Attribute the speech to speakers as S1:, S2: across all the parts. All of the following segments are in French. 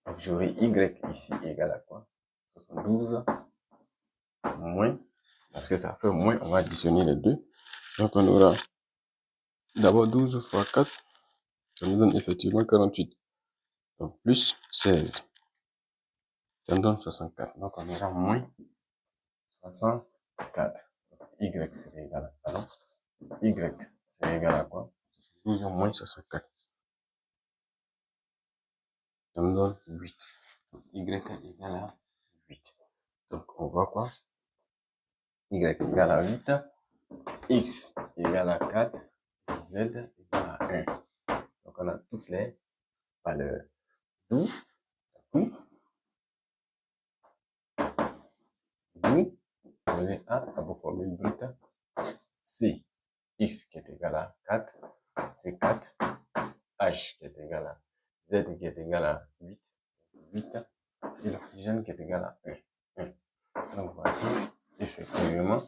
S1: Donc, j'aurai Y ici égal à quoi? 72 moins, parce que ça fait moins, on va additionner les deux. Donc, on aura d'abord 12 fois 4, ça nous donne effectivement 48. Donc, plus 16, ça nous donne 64. Donc, on aura moins 64. Donc, Y serait égal à, pardon, Y serait égal à quoi? 12 moins 64. Ça nous donne 8. Donc, Y est égal à 8. Donc, on voit quoi? Y égale à 8, X égale à 4, Z égale à 1. Donc, on a toutes les valeurs. D'où, donner A, la formule brute, C, X qui est égal à 4, C 4, H qui est égal à Z qui est égal à 8, et l'oxygène qui est égal à 1. Donc, voici effectivement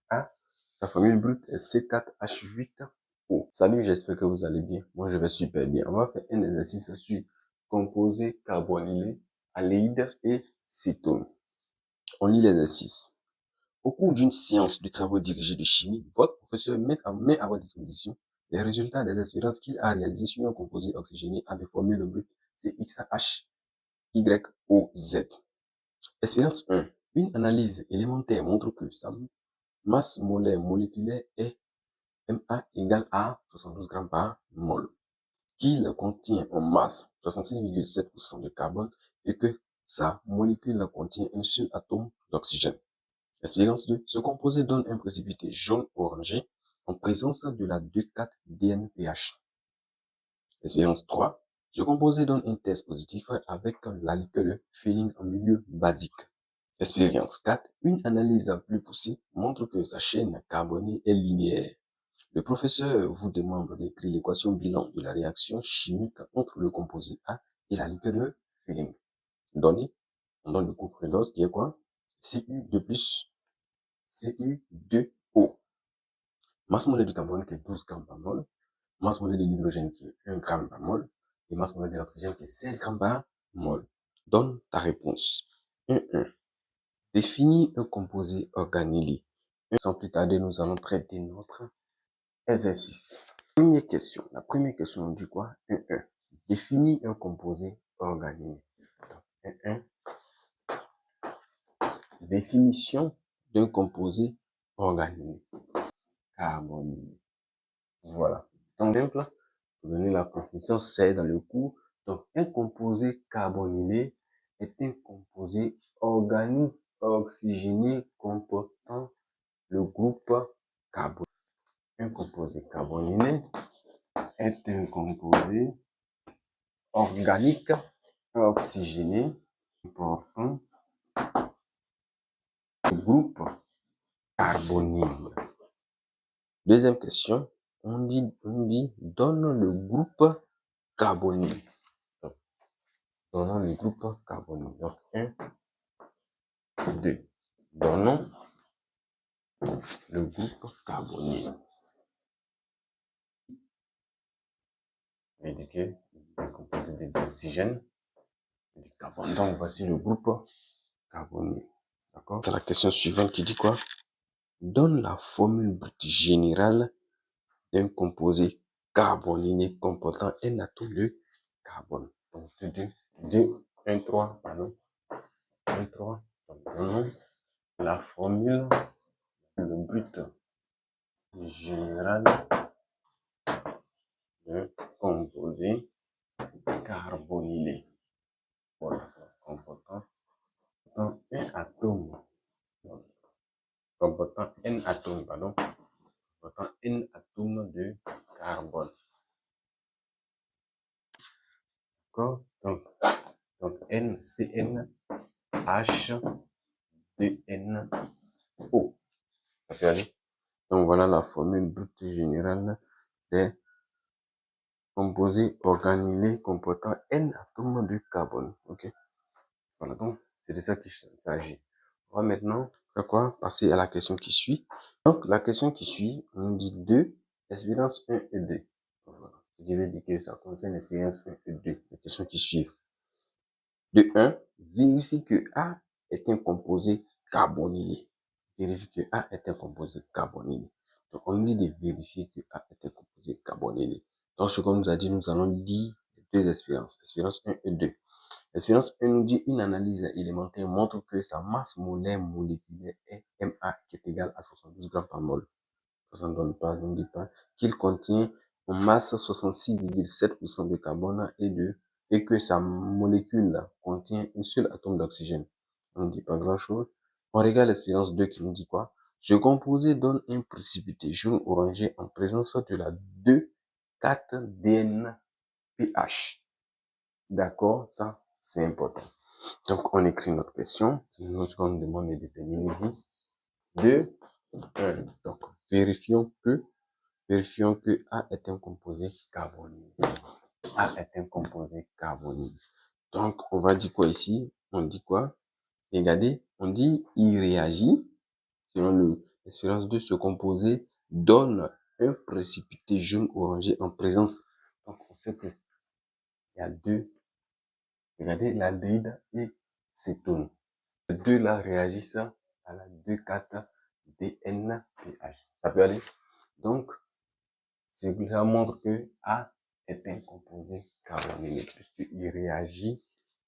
S1: A. Sa formule brute est C4H8O. Salut, j'espère que vous allez bien. Moi, je vais super bien. On va faire un exercice sur composés carbonylés, aldéhyde et cétone. On lit l'exercice. Au cours d'une séance de travaux dirigés de chimie, votre professeur met à votre disposition les résultats des expériences qu'il a réalisées sur un composé oxygéné à des formules brutes CXH, Y, O, Z. Expérience 1. Une analyse élémentaire montre que sa masse molaire moléculaire est Ma égale à 72 grammes par mol, qu'il contient en masse 66,7% de carbone et que sa molécule contient un seul atome d'oxygène. Expérience 2. Ce composé donne un précipité jaune-orangé en présence de la 2,4-DNPH. Expérience 3. Ce composé donne un test positif avec la liqueur feeling en milieu basique. Expérience 4. Une analyse plus poussée montre que sa chaîne carbonée est linéaire. Le professeur vous demande d'écrire l'équation bilan de la réaction chimique entre le composé A et la liqueur de feeling. Donné, on donne le groupe Reynolds qui est quoi? Cu2 plus Cu2O. Masse molaire du carbone qui est 12 grammes par mol. Masse molaire de l'hydrogène qui est 1 gramme par mol. Et masse molaire de l'oxygène qui est 16 grammes par mol. Donne ta réponse. 1. Définis un composé organylé. Sans plus tarder, nous allons traiter notre exercice. Première question. La première question dit quoi? 1. Définis un composé organylé. 1. Définition d'un composé organylé. Carbonylé. Voilà. Donc, simple, pour donner la définition, c'est dans le cours. Donc, un composé carbonylé est un composé organique oxygéné comportant le groupe carbone. Un composé carbonylé est un composé organique oxygéné comportant le groupe carbonyle. Deuxième question, on dit donne le groupe carbonyle. Donnons le groupe carbonyle. Donc 1, 2. Donnons le groupe carbonyle. Indiqué est composé d'oxygène et du carbone. Donc voici le groupe carbonyle. D'accord? C'est la question suivante qui dit quoi? Donne la formule brute générale d'un composé carbonylé comportant un atome de carbone. Donc 1, 3, pardon. 1, 3. Donnons la formule le brute général d'un composé carbonylé. Voilà, comportant un atome. Comportant un atome, pardon. Comportant un atome de carbone. D'accord? Donc NCN H2NO. Ça peut aller? Donc voilà la formule brute générale des composés organylés comportant n atomes de carbone. Ok? Voilà, donc c'est de ça qu'il s'agit. On va maintenant faire quoi? Passer à la question qui suit. Donc la question qui suit, on dit 2, expérience 1 et 2. Voilà. Ce qui veut dire que ça concerne l'expérience 1 et 2, les questions qui suivent.
S2: De 1, vérifie que A est un composé carbonylé. Vérifie que A est un composé carbonylé. Donc, on nous dit de vérifier que A est un composé carbonylé. Donc, ce qu'on nous a dit, nous allons lire deux expériences. Expérience 1 et 2. Expérience 1 nous dit une analyse élémentaire montre que sa masse molaire moléculaire est Ma qui est égale à 72 grammes par mol. Ça ne donne pas, ne dit pas qu'il contient en masse 66,7% de carbone et que sa molécule contient un seul atome d'oxygène. On ne dit pas grand chose. On regarde l'expérience 2 qui nous dit quoi? Ce composé donne un précipité jaune orangé en présence de la 2,4-DNPH. D'accord? Ça, c'est important. Donc, on écrit notre question. Nous, ce qu'on nous demande de déterminer ici. 2, 1. Donc, vérifions que A est un composé carbonyle. A est un composé carbonyle. Donc, on va dire quoi ici? On dit quoi? Regardez, on dit il réagit. Selon l'expérience de ce composé, donne un précipité jaune orangé en présence. Donc, on sait que il y a deux. Regardez, l'aldéhyde et cétone. Les deux là réagissent à la 2,4-DNPH. Ça peut aller? Donc, cela montre que A est un composé carbonylé puisqu'il réagit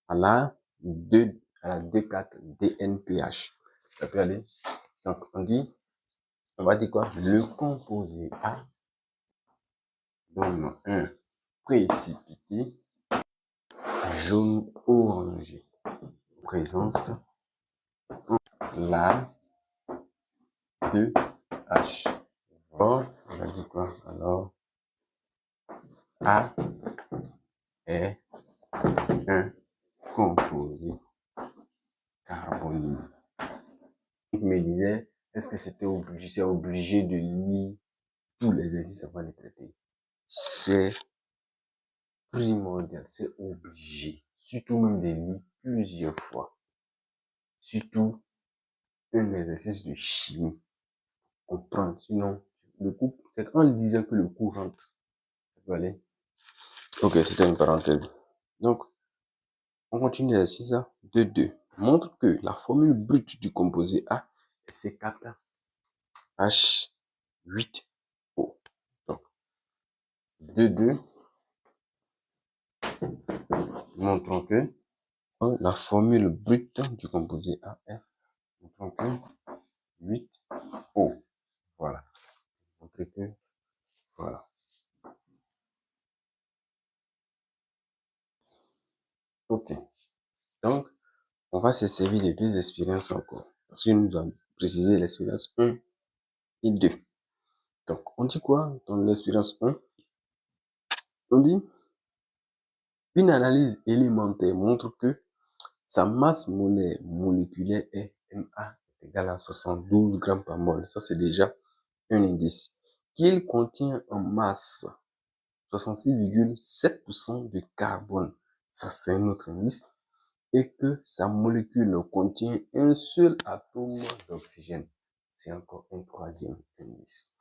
S2: à la 2,4-DNPH. Ça peut aller? Donc, on va dire quoi? Le composé A donne un précipité jaune orangé. Présence la 2H. Bon, on va dire quoi? Alors, A est un composé carbonylé. Il me disait, est-ce que c'est obligé de lire tous les exercices avant de les traiter? C'est primordial, c'est obligé. Surtout même de lire plusieurs fois. Surtout un exercice de chimie. Comprendre, sinon, le coup, c'est en disant que le coup rentre. Ça peut aller. Ok, c'était une parenthèse. Donc, on continue l'exercice 2.2. Montre que la formule brute du composé A est C4H8O. Donc, 2.2. Montrons que la formule brute du composé A est, montrons que 8O. Voilà. Montrer que, voilà. Ok. Donc, on va se servir de deux expériences encore. Parce que nous avons précisé l'expérience 1 et 2. Donc, on dit quoi dans l'expérience 1? On dit, une analyse élémentaire montre que sa masse molaire moléculaire est Ma est égale à 72 grammes par mol. Ça, c'est déjà un indice. Qu'il contient en masse 66,7% de carbone. Ça, c'est un autre indice. Et que sa molécule contient un seul atome d'oxygène. C'est encore un troisième indice.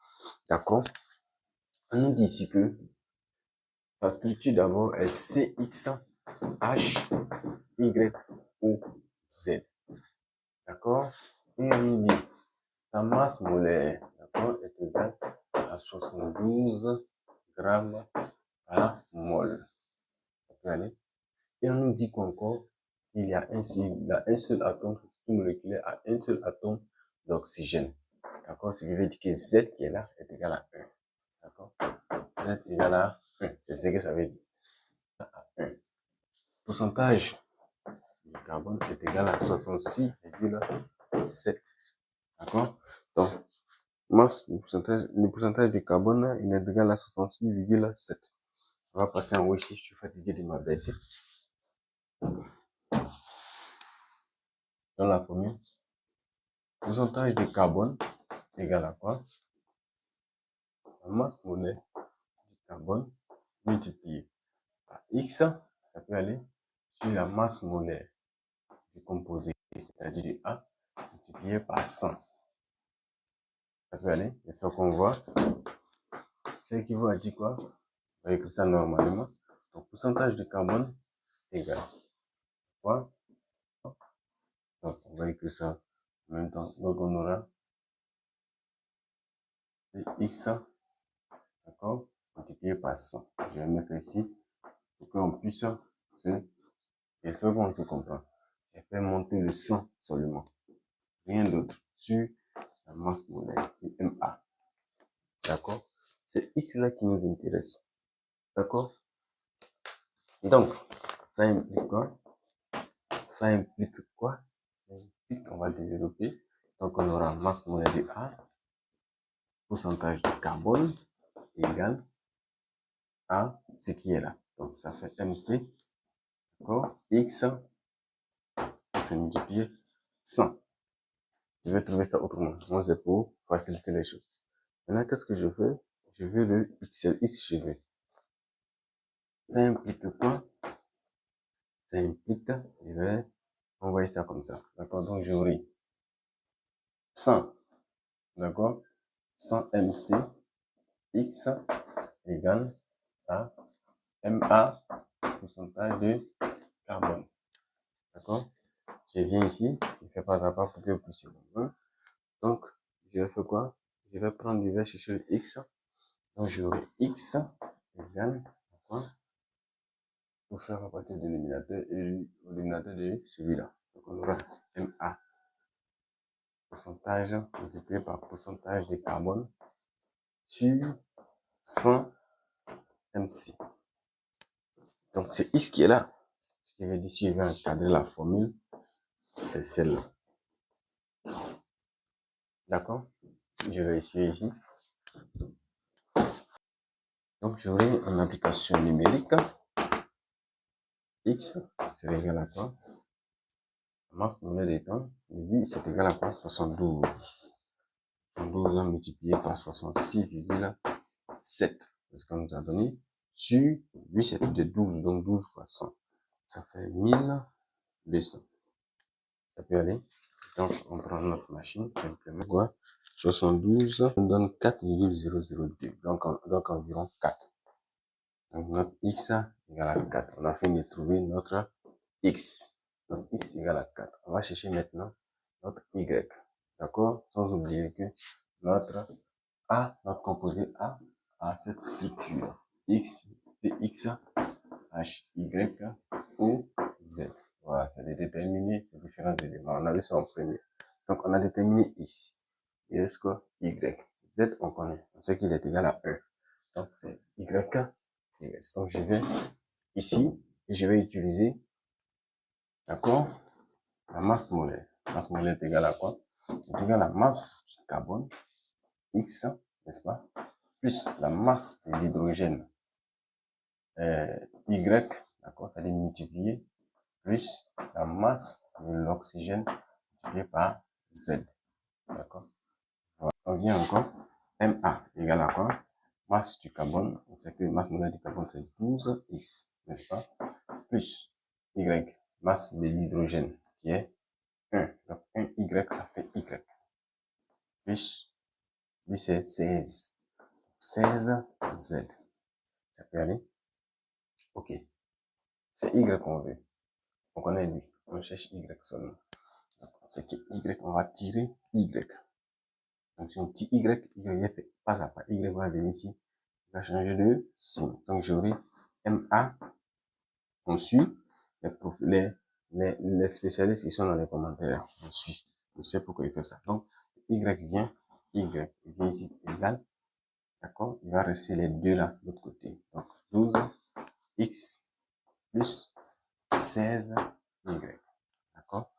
S2: D'accord? On nous dit ici que sa structure d'abord est CXHYOZ. D'accord? Et on nous dit sa masse molaire, d'accord, est égale à 72 grammes par mol. Ça peut aller? Et on nous dit qu'encore, il y a un seul atome, cette structure moléculaire a un seul atome d'oxygène. D'accord? Ce qui veut dire que Z qui est là est égal à 1. D'accord? Z égale à 1. C'est ce que ça veut dire. À 1. Pourcentage du carbone est égal à 66,7. D'accord? Donc, masse, le pourcentage du carbone, il est égal à 66,7. On va passer en haut ici, je suis fatigué de m'abaisser. Dans la formule, pourcentage de carbone égal à quoi? La masse molaire du carbone multiplié par X, ça peut aller sur la masse molaire du composé, c'est-à-dire du A, multiplié par 100. Ça peut aller, j'espère qu'on voit. Ça équivaut à dire quoi? On va écrire ça normalement. Donc, pourcentage de carbone égal
S1: quoi? Donc, on va écrire ça en même temps. Donc, on aura x, d'accord, multiplié par 100. Je vais mettre ça ici pour qu'on puisse se... J'espère qu'on se comprend. Je vais monter le 100 seulement. Rien d'autre. Sur la masse molaire, sur MA. D'accord? C'est X là qui nous intéresse. D'accord? Donc, ça implique quoi? Ça implique quoi? Ça implique qu'on va développer. Donc, on aura masse molaire de A, pourcentage de carbone égale à ce qui est là. Donc, ça fait MC, d'accord? X, c'est multiplié 100. Je vais trouver ça autrement. Moi, c'est pour faciliter les choses. Maintenant, qu'est-ce que je fais? Je veux le XL, X, je veux. Ça implique quoi? Ça implique, je vais envoyer ça comme ça. D'accord? Donc, j'aurai 100, d'accord? 100 MC X égale à MA, pourcentage de carbone. D'accord? Je viens ici, je fais pas à pas pour que vous puissiez comprendre. Donc, je vais faire quoi? Je vais prendre, je vais chercher le X. Donc, j'aurai X égale à quoi? Tout ça va partir de l'éliminateur et l'éliminateur de celui-là. Donc, on aura MA, pourcentage multiplié par pourcentage de carbone sur 100 MC. Donc, c'est X qui est là. Ce qui veut dire, si je vais encadrer la formule, c'est celle-là. D'accord? Je vais essayer ici. Donc, j'aurai en application numérique, X, c'est égal à quoi? La masse molaire des temps, lui, c'est égal à quoi? 72. 72 multiplié par 66,7. C'est ce qu'on nous a donné. Sur, lui, c'est de 12, donc 12 fois 100. Ça fait 1200. Ça peut aller. Donc, on prend notre machine, simplement. Quoi? 72, on donne 4,002. Donc, environ 4. Donc, notre X égale à 4. On a fini de trouver notre X. Donc, X égale à 4. On va chercher maintenant notre Y. D'accord? Sans oublier que notre A, notre composé A cette structure. X, c'est X, H, Y ou Z. Voilà, c'est de déterminer ces différents éléments. On a vu ça en premier. Donc, on a déterminé ici. Il reste quoi? Y. Z, on connaît. On sait qu'il est égal à 1. Donc, c'est Y qui reste. Donc, je vais ici et je vais utiliser, d'accord, la masse molaire. La masse molaire est égale à quoi? C'est égal à la masse du carbone, X, n'est-ce pas? Plus la masse de l'hydrogène, Y, d'accord, ça veut dire multiplier, plus la masse de l'oxygène multiplié par Z, d'accord? Voilà. On vient encore, MA égale à quoi? Masse du carbone, on sait que masse molaire du carbone c'est 12X, n'est-ce pas? Plus Y, masse de l'hydrogène qui est 1. Donc 1Y ça fait Y. Plus, lui c'est 16. 16Z. Ça peut aller? Ok. C'est Y qu'on veut. On connaît lui. On cherche Y seulement. Donc, c'est que Y, on va tirer Y. Donc, si on tire Y, Y fait pas à pas. Y va venir ici. Il va changer de signe. Donc, j'aurai MA. On suit les spécialistes qui sont dans les commentaires. On suit. On sait pourquoi il fait ça. Donc, Y vient ici égal. D'accord? Il va rester les deux là, de l'autre côté. Donc, 12X plus 16Y. D'accord?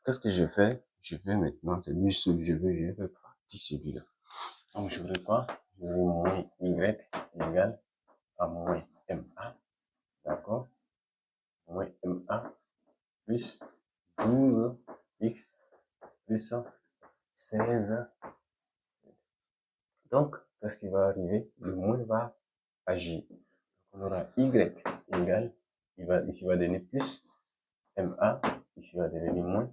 S1: Qu'est-ce que je fais? Je vais maintenant, c'est lui seul, je vais partir celui-là. Donc, je vais quoi? Je vais moins Y égale à moins MA. D'accord? Moins MA plus 12X plus 16. Donc, qu'est-ce qui va arriver? Le moins va agir. On aura Y égale, ici va donner plus MA, ici va devenir moins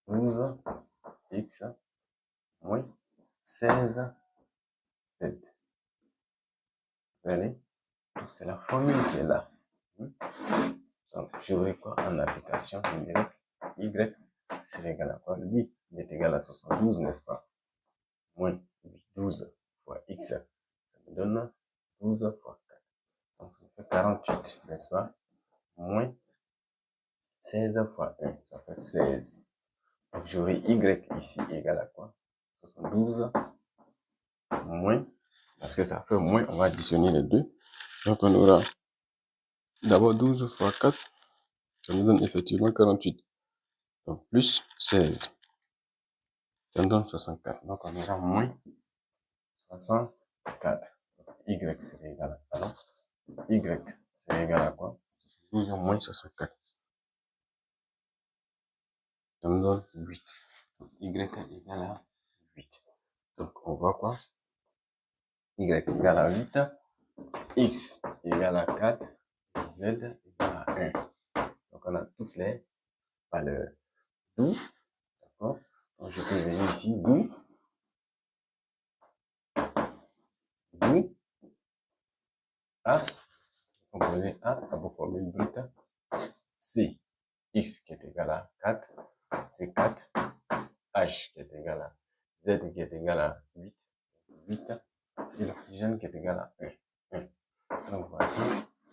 S1: 12X moins 16Z. Allez, c'est la formule qui est là. Donc, j'aurai quoi en application numérique? Y, c'est égal à quoi? Lui, il est égal à 72, n'est-ce pas? Moins 12 fois X, ça me donne 12 fois 4. Donc, ça fait 48, n'est-ce pas? Moins 16 fois 1, ça fait 16. Donc, j'aurai Y ici égal à quoi? 72 moins, parce que ça fait moins, on va additionner les deux. Donc, on aura d'abord 12 fois 4, ça nous donne effectivement 48. Donc, plus 16, ça nous donne 64. Donc, on aura moins 64. Y c'est égal à quoi? Y c'est égal à quoi? 12 moins 64. Ça nous donne 8. Y est égal à 8. Donc, on voit quoi? Y égale à 8. X égale à 4. Z égale à 1. Donc, on a toutes les valeurs. D'où, d'accord? Donc, je peux venir ici, d'où A, composé A, pour formule brute, C, X qui est égal à 4, C4, H qui est égal à Z qui est égal à 8, 8, et l'oxygène qui est égal à 1, 1. Donc, voici,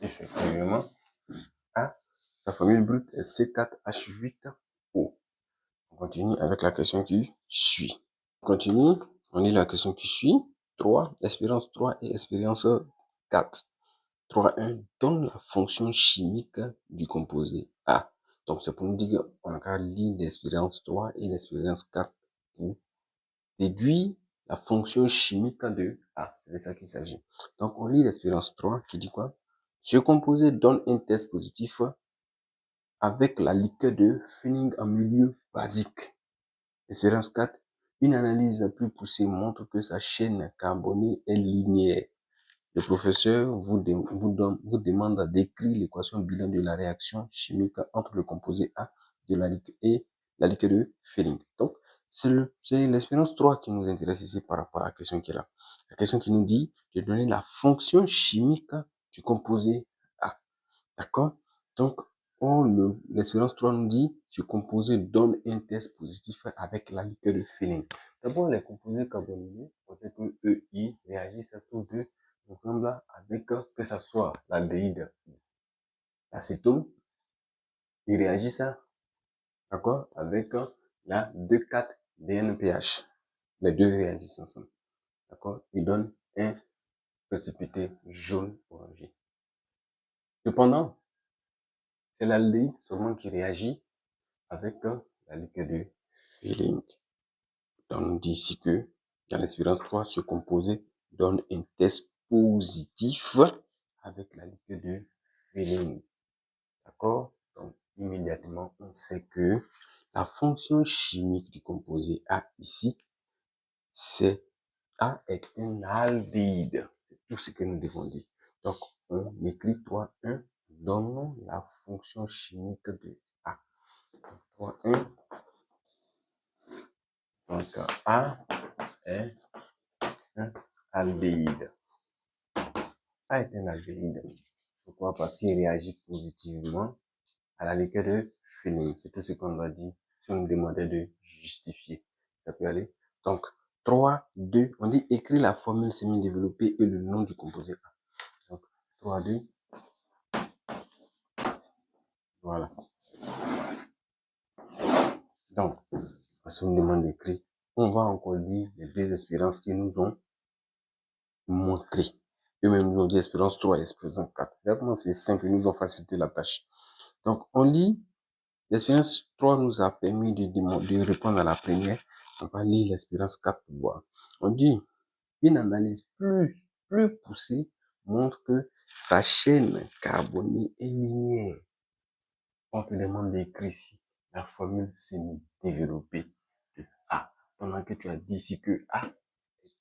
S1: effectivement, A, sa formule brute est C4H8O. On continue avec la question qui suit. On continue, on lit la question qui suit. 3, expérience 3 et expérience 4. 3.1 donne la fonction chimique du composé A. Donc, c'est pour nous dire qu'on a lire l'expérience 3 et l'expérience 4 pour déduire la fonction chimique de A. C'est de ça qu'il s'agit. Donc, on lit l'expérience 3 qui dit quoi? Ce composé donne un test positif avec la liqueur de Fehling en milieu basique. Expérience 4. Une analyse plus poussée montre que sa chaîne carbonée est linéaire. Le professeur vous demande d'écrire l'équation bilan de la réaction chimique entre le composé A de la liqueur et la liqueur de Fehling. Donc, c'est l'expérience 3 qui nous intéresse ici par rapport à la question qui est là. La question qui nous dit de donner la fonction chimique du composé A. D'accord? Donc, l'expérience 3 nous dit ce composé donne un test positif avec la liqueur de Fehling. D'abord, les composés carbonylés, on sait que eux, ils réagissent à tous deux ensemble avec, que ce soit l'aldéhyde, l'acétone, ils réagissent, d'accord, avec la 2,4-DNPH. Les deux réagissent ensemble, d'accord? Ils donnent un précipité jaune orangé. Cependant, c'est l'aldéhyde seulement qui réagit avec la liqueur de Fehling. Donc, on dit ici que dans l'expérience 3, ce composé donne un test positif avec la liqueur de Fehling. D'accord? Donc, immédiatement, on sait que la fonction chimique du composé A ici, c'est A est un aldéhyde. C'est tout ce que nous devons dire. Donc, on écrit 3.1, donnons la fonction chimique de A. 3.1, donc A est un aldéhyde. A est un aldéhyde. Pourquoi? Parce qu'il réagit positivement à la liqueur de Fehling. C'est tout ce qu'on doit dire si on nous demandait de justifier. Ça peut aller. Donc, 3, 2, on dit écrire la formule semi-développée et le nom du composé A. Donc, 3, 2, voilà. Donc, si on nous demande d'écrire, on va encore dire les deux expériences qui nous ont montré. Eux-mêmes nous ont dit expérience 3 et expérience 4. Vraiment, c'est simple, ils nous ont facilité la tâche. Donc, on lit, l'expérience 3 nous a permis de répondre à la première. On va lire l'expérience 4 pour voir. On dit, une analyse plus poussée montre que sa chaîne carbonée est linéaire. On te demande d'écrire ici la formule semi-développée de A. Pendant que tu as dit ici que A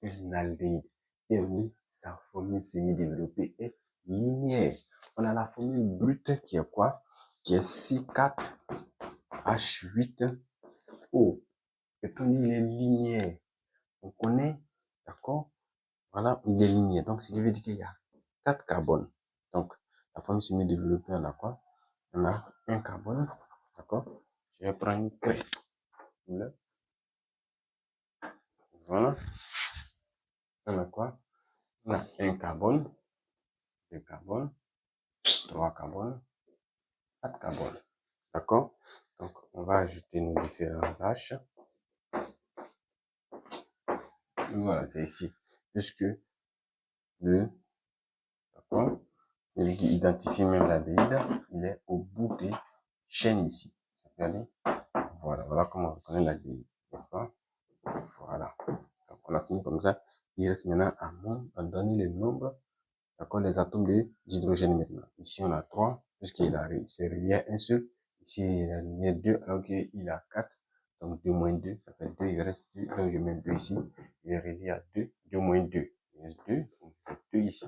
S1: est un aldéhyde. Et sa formule semi-développée est linéaire. On a la formule brute qui est quoi? Qui est C4H8O. Et on dit les linéaires. On connaît, d'accord? Voilà, il est linéaire. Donc, ce qui veut dire qu'il y a 4 carbones. Donc, la formule semi-développée, on a quoi?
S2: On a un carbone, d'accord? Je vais prendre une craie. Voilà. On a quoi? On a un carbone, deux carbones, trois carbones, quatre carbones. D'accord? Donc, on va ajouter nos différentes tâches. Voilà, c'est ici. Puisque d'accord? Il identifie même l'aldéhyde. Il est au bout des chaînes ici. Ça peut aller? Voilà, voilà comment on reconnaît l'aldéhyde, n'est-ce pas? Voilà. Donc, on a fini comme ça. Il reste maintenant à donner le nombre, d'accord, les atomes d'hydrogène maintenant. Ici, on a 3, s'est relié à un seul. Ici, il a relié 2, alors qu'il a 4. Donc, 2 moins 2, ça fait 2, il reste 2. Donc, je mets 2 ici. Il est relié à 2. 2 moins 2, il reste 2. Donc, 2 ici.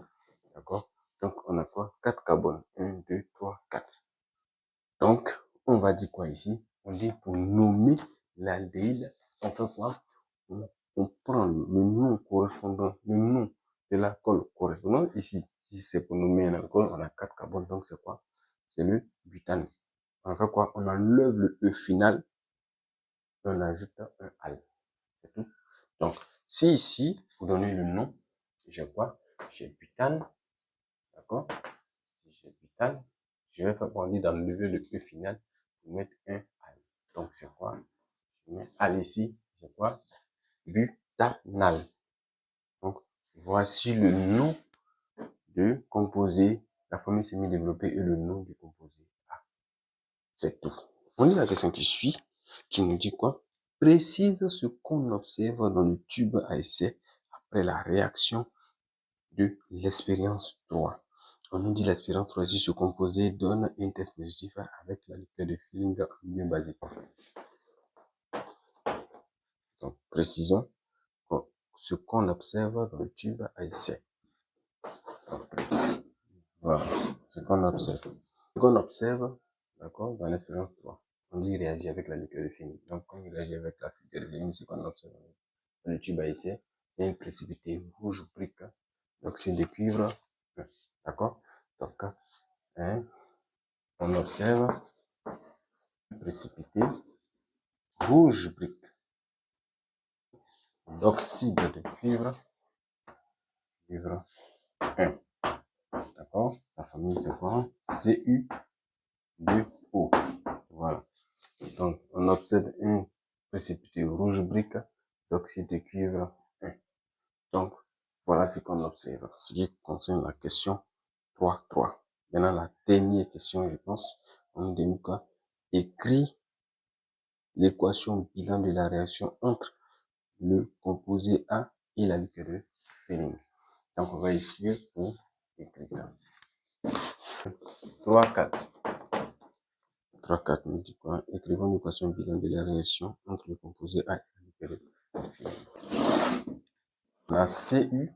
S2: D'accord? Donc, on a quoi? 4 carbones. 1, 2, 3, 4. Donc, on va dire quoi ici? On dit pour nommer l'aldéhyde, on fait quoi? On prend le nom correspondant, le nom de l'alcool correspondant ici. Si c'est pour nommer un alcool, on a 4 carbones, donc c'est quoi? C'est le butane. On fait quoi? On enlève le E final et on ajoute un al. C'est tout. Donc, si ici, pour donner le nom, j'ai quoi? J'ai butane. D'accord? Si j'ai butane, je vais faire on dit d'enlever le E final pour mettre un al. Donc, c'est quoi? Je mets al ici. J'ai quoi? Butanal. Donc, voici le nom de composé. La formule semi-développée et le nom du composé. C'est tout. On lit la question qui suit, qui nous dit quoi? Précise ce qu'on observe dans le tube à essai après la réaction de l'expérience 3. On nous dit l'expérience 3 ici, ce composé donne un test positif avec la liqueur de Feeling bien basique. Donc, précisons ce qu'on observe dans le tube à essai. Donc, voilà, ce qu'on observe. Ce qu'on observe, d'accord, dans l'expérience 3. On dit il réagit avec la liqueur de Feeling. Donc, comme il réagit avec la liqueur de Feeling, ce qu'on observe dans le tube à essai, c'est un précipité rouge brique d'oxyde de cuivre. D'accord? Donc, hein, on observe un précipité rouge brique d'oxyde de cuivre, 1. D'accord? La famille, c'est quoi? Cu2O. Voilà. Donc, on observe un précipité rouge brique d'oxyde de cuivre 1. Donc, voilà ce qu'on observe. Ce qui concerne la question 3.3. Maintenant, la dernière question, je pense, on dit quoi? Écrit l'équation bilan de la réaction entre le composé A et la liqueur de Feeling. Donc, on va ici pour écrire ça. 3.4. 3.4 nous dit quoi? Écrivons l'équation bilan de la réaction entre le composé A et la liqueur de Feeling. On a Cu2+.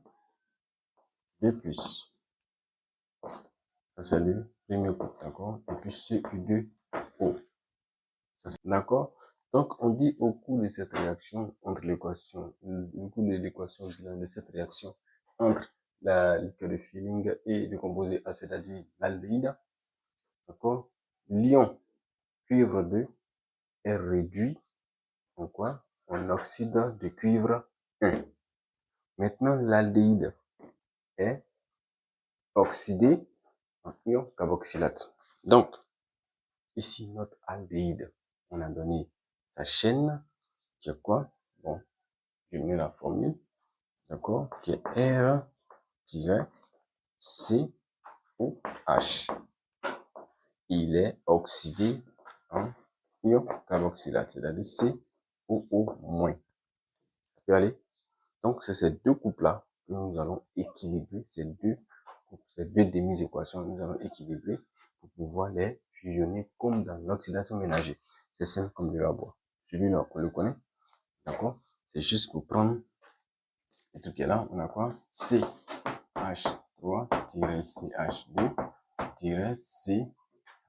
S2: Ça, c'est le premier groupe, d'accord? Et puis Cu2O. D'accord? Donc, on dit au cours de cette réaction entre l'équation, au cours de l'équation bilan de cette réaction entre la liqueur de Feeling et le composé A, c'est-à-dire l'aldéhyde, d'accord? L'ion cuivre 2 est réduit en quoi? En oxyde de cuivre 1. Maintenant, l'aldéhyde est oxydé en ion carboxylate. Donc, ici, notre aldéhyde, on a donné sa chaîne, qui est quoi? Bon, je mets la formule, d'accord? Qui est R-COH. Il est oxydé en ion carboxylate, c'est-à-dire COO-. Ça peut aller? Donc, c'est ces deux couples-là que nous allons équilibrer, ces deux demi-équations, nous allons équilibrer pour pouvoir les fusionner comme dans l'oxydation ménagère. C'est simple comme de la bois. Celui-là, on le connaît. D'accord? C'est juste pour prendre le truc qui est là. On a quoi? CH3-CH2-C,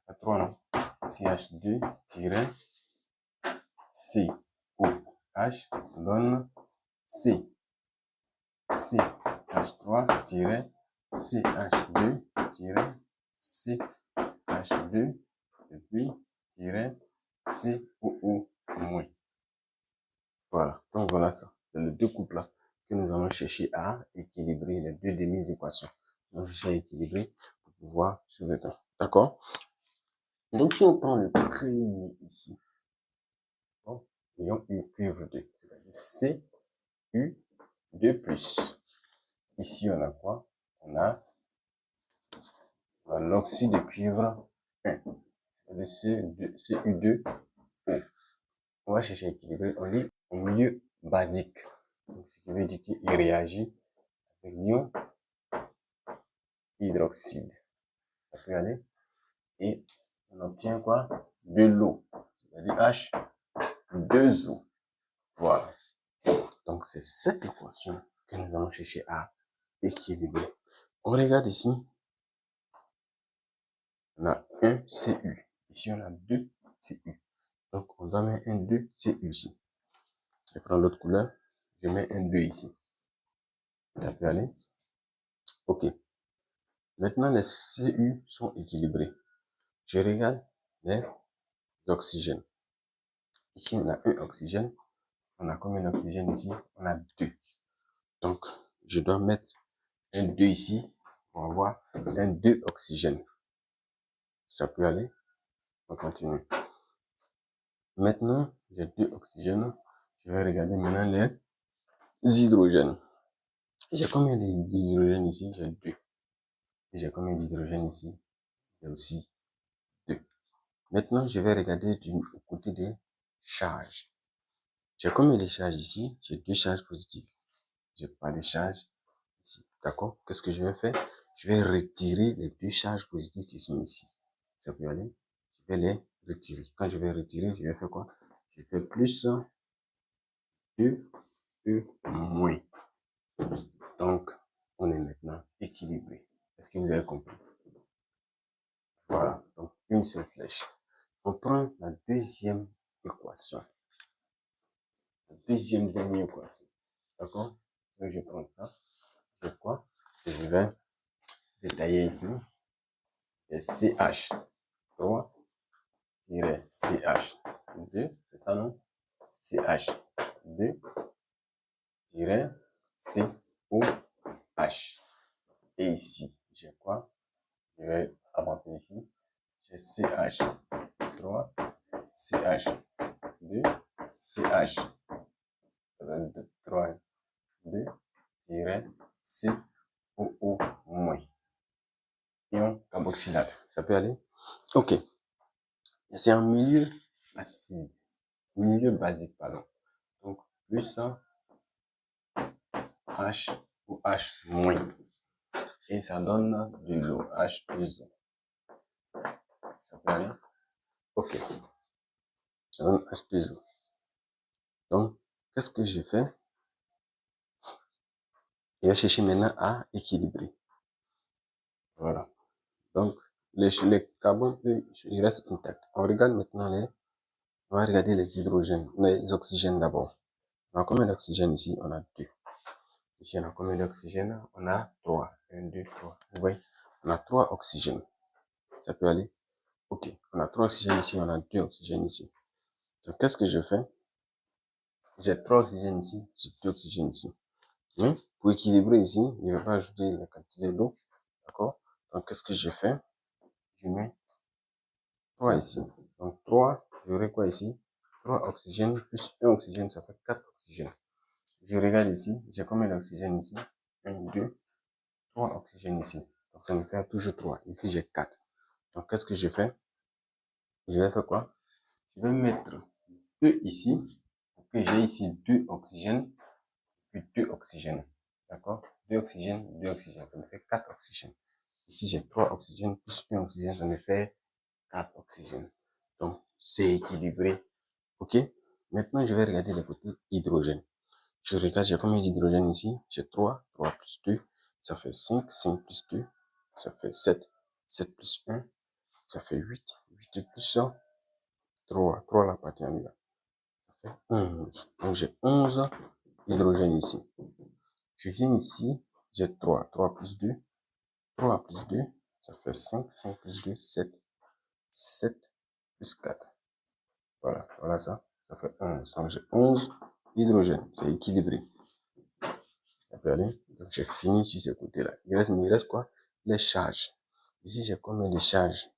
S2: ça fait 3 non? CH2-COH donne C. CH3-CH2-CH2
S1: et puis tiret COO moins. Voilà, donc voilà ça. C'est les deux couples-là que nous allons chercher à équilibrer, les deux demi-équations. Donc, chercher à équilibrer pour pouvoir soulever le temps. D'accord? Donc, si on prend le trait uni ici, bon, ayons U cuivre 2, c'est-à-dire CU2 plus. Ici, on a quoi? On a l'oxyde de cuivre 1, c'est CU2O. On va chercher à équilibrer, on dit au milieu basique. Donc, ce qui veut dire qu'il réagit avec l'ion hydroxyde. Ça peut aller. Et on obtient quoi? De l'eau. C'est-à-dire H2O. Voilà. Donc, c'est cette équation que nous allons chercher à équilibrer. On regarde ici. On a un Cu. Ici, on a deux Cu. Donc, on va mettre un 2 Cu ici. Je prends l'autre couleur. Je mets un 2 ici. Ça peut aller. OK. Maintenant, les Cu sont équilibrés. Je regarde les oxygènes. Ici, on a un oxygène. On a combien d'oxygène ici? On a 2. Donc, je dois mettre un 2 ici pour avoir un 2 oxygène. Ça peut aller? On continue. Maintenant, j'ai 2 oxygènes. Je vais regarder maintenant les hydrogènes. J'ai combien d'hydrogènes ici? J'ai 2. Et j'ai combien d'hydrogènes ici? J'ai aussi 2. Maintenant, je vais regarder du côté des charges. J'ai combien de charges ici? J'ai 2 charges positives. J'ai pas de charge ici. D'accord? Qu'est-ce que je vais faire? Je vais retirer les 2 charges positives qui sont ici. Ça peut aller? Je vais les retirer. Quand je vais retirer, je vais faire quoi? Je fais plus 2 E moins. Donc, on est maintenant équilibré. Est-ce que vous avez compris? Voilà. Donc, une seule flèche. On prend la deuxième équation. La deuxième demi-équation. D'accord? Donc, je prends ça. Je fais quoi? Je vais détailler ici. Et CH3 CH2, c'est ça, non? CH2 COH. Et ici, j'ai quoi? Je vais avancer ici. J'ai CH3 CH2 CH 3 2 COO moins. Ion carboxylate. Ça peut aller? OK. C'est un milieu acide. Milieu basique, pardon. Donc, plus H ou H moins. Et ça donne de l'eau, H2O. Ça peut aller? OK. Ça donne H2O. Donc, qu'est-ce que je fais? Je vais chercher maintenant à équilibrer. Voilà. Donc, les carbones, ils restent intacts. On regarde maintenant on va regarder les hydrogènes, les oxygènes d'abord. On a combien d'oxygène ici? On a 2. Ici, on a combien d'oxygène? On a 3. 1, 2, 3. Vous voyez? On a 3 oxygènes. Ça peut aller? OK. On a 3 oxygènes ici, on a 2 oxygènes ici. Donc, qu'est-ce que je fais? J'ai 3 oxygènes ici, j'ai 2 oxygènes ici. Mais, pour équilibrer ici, je ne vais pas ajouter la quantité d'eau. D'accord? Donc, qu'est-ce que je fais? Je mets 3 ici. Donc, 3, j'aurai quoi ici? 3 oxygènes plus 1 oxygène, ça fait 4 oxygènes. Je regarde ici, j'ai combien d'oxygène ici? 1, 2, 3 oxygènes ici. Donc, ça me fait toujours 3. Ici, j'ai 4. Donc, qu'est-ce que je fais? Je vais faire quoi? Je vais mettre 2 ici, pour que j'ai ici 2 oxygènes, puis 2 oxygènes. D'accord? 2 oxygènes, 2 oxygènes. Ça me fait 4 oxygènes. Ici, j'ai 3 oxygènes plus 1 oxygène, ça me fait 4 oxygènes. Donc, c'est équilibré. OK? Maintenant, je vais regarder le côté hydrogène. Je regarde, j'ai combien d'hydrogène ici? J'ai 3. 3 plus 2, ça fait 5. 5 plus 2, ça fait 7. 7 plus 1, ça fait 8. 8 plus 3. 3 la partie en là. Ça fait 11. Donc, j'ai 11 hydrogène ici. Je viens ici, j'ai 3. 3 plus 2. 3 plus 2, ça fait 5. 5 plus 2, 7. 7
S2: plus 4. Voilà ça. Ça fait 11. Donc j'ai 11 hydrogènes. C'est équilibré. Ça peut aller. Donc j'ai fini sur ce côté-là. Il me reste quoi? Les charges. Ici, j'ai combien de charges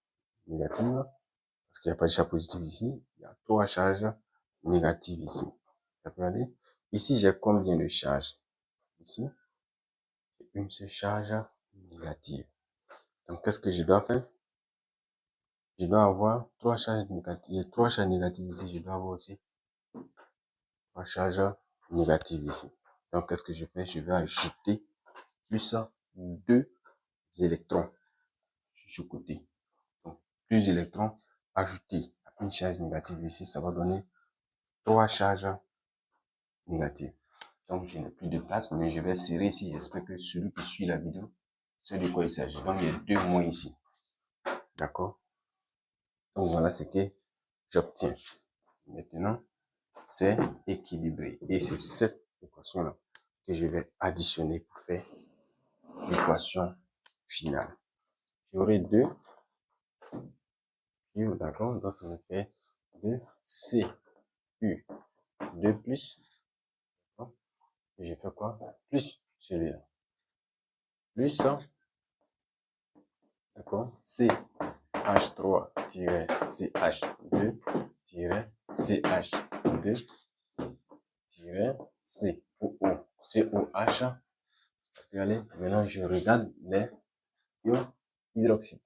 S2: négatives? Parce qu'il n'y a pas de charge positive ici. Il y a 3 charges négatives ici. Ça peut aller. Ici, j'ai combien de charges? Ici, j'ai une seule charge négative. Donc, qu'est-ce que je dois faire? Je dois avoir 3 charges négatives. Il y a 3 charges négatives ici. Je dois avoir aussi 3 charges négatives ici. Donc, qu'est-ce que je fais? Je vais ajouter plus 2 électrons sur ce côté. Donc, 2 électrons ajoutés à une charge négative ici, ça va donner 3 charges négatives. Donc, je n'ai plus de place, mais je vais serrer ici. J'espère que celui qui suit la vidéo sait de quoi il s'agit. Donc, il y a 2 moins ici. D'accord? Donc, voilà ce que j'obtiens. Maintenant, c'est équilibré. Et c'est cette équation-là que je vais additionner pour faire l'équation finale. J'aurai 2. D'accord? Donc, ça me fait 2 CU. 2 plus. Et j'ai fait quoi? Plus celui-là. Plus, d'accord? CH3-CH2-CH2-COH. Ça peut aller. Maintenant, je regarde les ions hydroxyde.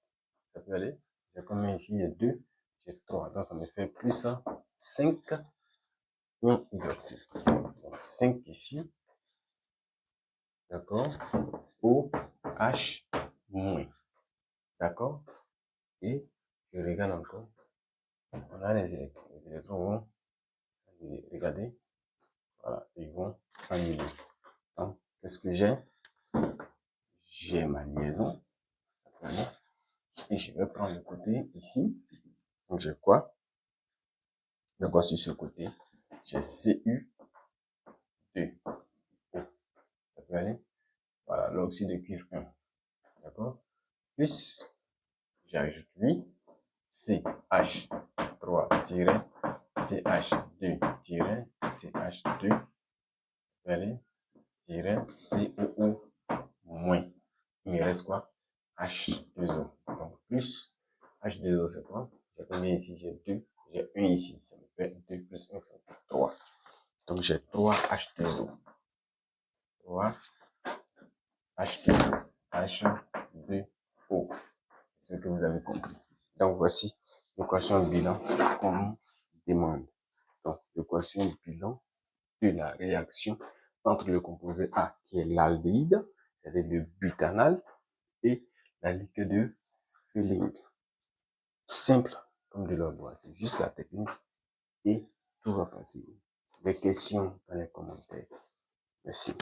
S2: Ça peut aller. J'ai combien ici? Il y a 2. J'ai 3. Donc, ça me fait plus 5 ions hydroxyde. Donc, 5 ici. D'accord? OH-. D'accord? Et je regarde encore. On a les électrons. Les électrons vont, regardez, voilà, ils vont s'annuler. Donc, qu'est-ce que j'ai? J'ai ma liaison. Et je vais prendre le côté ici. Donc, j'ai quoi? J'ai quoi sur ce côté? J'ai Cu2. Ça peut aller? Voilà, l'oxyde de cuivre 1. D'accord? Plus, j'ajoute lui, CH3-CH2-CH2, aller, COO moins. Il me reste quoi? H2O. Donc, plus H2O, c'est quoi? J'ai combien ici? J'ai 2. J'ai 1 ici. Ça me fait 2 plus 1, ça me fait 3. Donc, j'ai 3 H2O. 3 H2O. H2O. C'est ce que vous avez compris. Donc, voici l'équation bilan qu'on nous demande. Donc, l'équation bilan de la réaction entre le composé A, qui est l'aldéhyde, c'est-à-dire le butanal, et la liqueur de Fehling. Simple comme de l'eau bois. C'est juste la technique et tout va passer. Les questions dans les commentaires. Merci.